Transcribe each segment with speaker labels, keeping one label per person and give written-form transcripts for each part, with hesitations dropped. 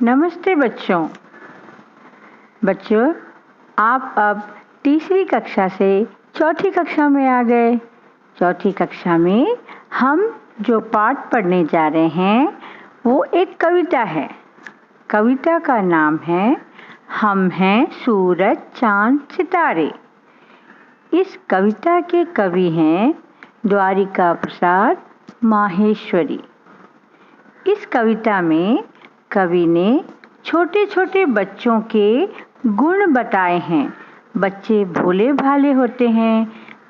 Speaker 1: नमस्ते बच्चों। आप अब तीसरी कक्षा से चौथी कक्षा में आ गए। चौथी कक्षा में हम जो पाठ पढ़ने जा रहे हैं वो एक कविता है। कविता का नाम है हम हैं सूरज चांद सितारे। इस कविता के कवि हैं द्वारिका प्रसाद माहेश्वरी। इस कविता में कवि ने छोटे छोटे बच्चों के गुण बताए हैं। बच्चे भोले भाले होते हैं,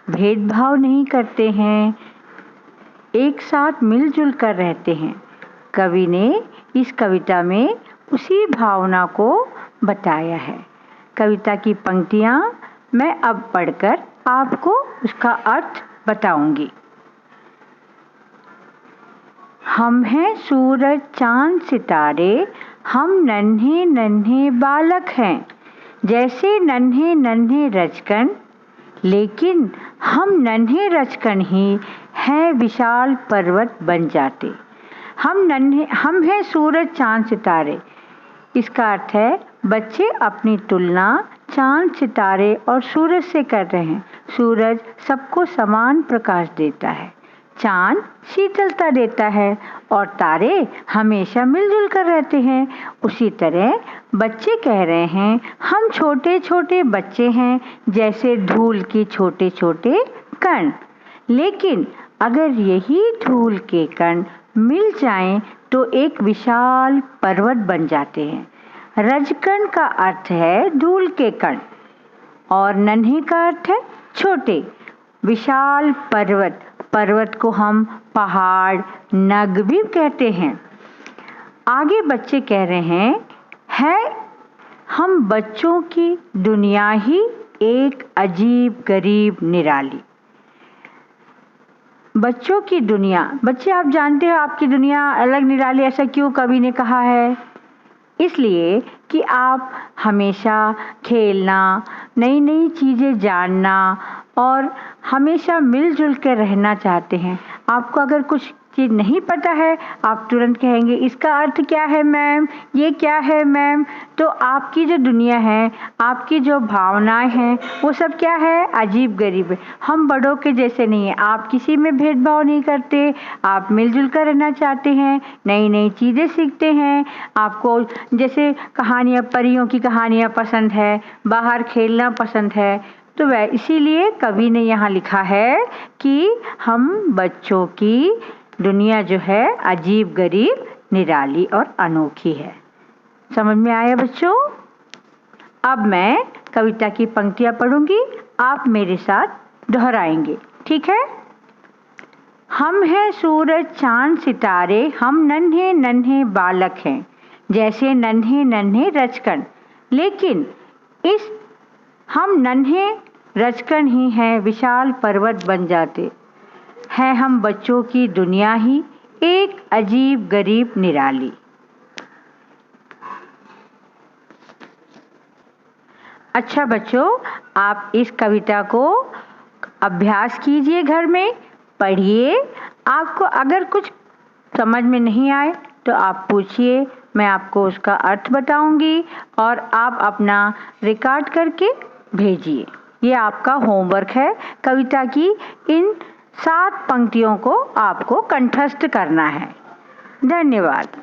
Speaker 1: भेदभाव नहीं करते हैं, एक साथ मिलजुल कर रहते हैं। कवि ने इस कविता में उसी भावना को बताया है। कविता की पंक्तियाँ मैं अब पढ़कर आपको उसका अर्थ बताऊंगी। हम हैं सूरज चांद सितारे, हम नन्हे नन्हे बालक हैं, जैसे नन्हे नन्हे रजकन, लेकिन हम नन्हे रजकन ही हैं विशाल पर्वत बन जाते। हम हैं सूरज चांद सितारे। इसका अर्थ है बच्चे अपनी तुलना चांद सितारे और सूरज से कर रहे हैं। सूरज सबको समान प्रकाश देता है, चांद शीतलता देता है और तारे हमेशा मिलजुल कर रहते हैं। उसी तरह बच्चे कह रहे हैं हम छोटे छोटे बच्चे हैं, जैसे धूल के छोटे छोटे कण, लेकिन अगर यही धूल के कण मिल जाएं तो एक विशाल पर्वत बन जाते हैं। रजकण का अर्थ है धूल के कण और नन्हे का अर्थ है छोटे। विशाल पर्वत को हम पहाड़ नग भी कहते हैं। आगे बच्चे कह रहे हैं हम बच्चों की दुनिया ही एक अजीब गरीब निराली। बच्चों की दुनिया, बच्चे आप जानते हो आपकी दुनिया अलग निराली, ऐसा क्यों कवि ने कहा है? इसलिए कि आप हमेशा खेलना, नई नई चीज़ें जानना और हमेशा मिलजुल कर रहना चाहते हैं। आपको अगर कुछ चीज़ नहीं पता है आप तुरंत कहेंगे इसका अर्थ क्या है मैम, ये क्या है मैम। तो आपकी जो दुनिया है, आपकी जो भावनाएं हैं, वो सब क्या है? अजीब गरीब है। हम बड़ों के जैसे नहीं है। आप किसी में भेदभाव नहीं करते, आप मिलजुल कर रहना चाहते हैं, नई नई चीज़ें सीखते हैं। आपको जैसे कहानियाँ, परियों की कहानियाँ पसंद है, बाहर खेलना पसंद है। तो वह इसीलिए कवि ने यहाँ लिखा है कि हम बच्चों की दुनिया जो है अजीब गरीब निराली और अनोखी है। समझ में आया बच्चों? अब मैं कविता की पंक्तियाँ पढ़ूंगी, आप मेरे साथ दोहराएंगे, ठीक है? हम हैं सूरज चांद सितारे, हम नन्हे नन्हे बालक हैं, जैसे नन्हे नन्हे रजकण, लेकिन हम नन्हे रजकण ही हैं विशाल पर्वत बन जाते हैं। हम बच्चों की दुनिया ही एक अजीब गरीब निराली। अच्छा बच्चों, आप इस कविता को अभ्यास कीजिए, घर में पढ़िए। आपको अगर कुछ समझ में नहीं आए तो आप पूछिए, मैं आपको उसका अर्थ बताऊंगी और आप अपना रिकॉर्ड करके भेजिए। ये आपका होमवर्क है। कविता की इन 7 पंक्तियों को आपको कंठस्थ करना है। धन्यवाद।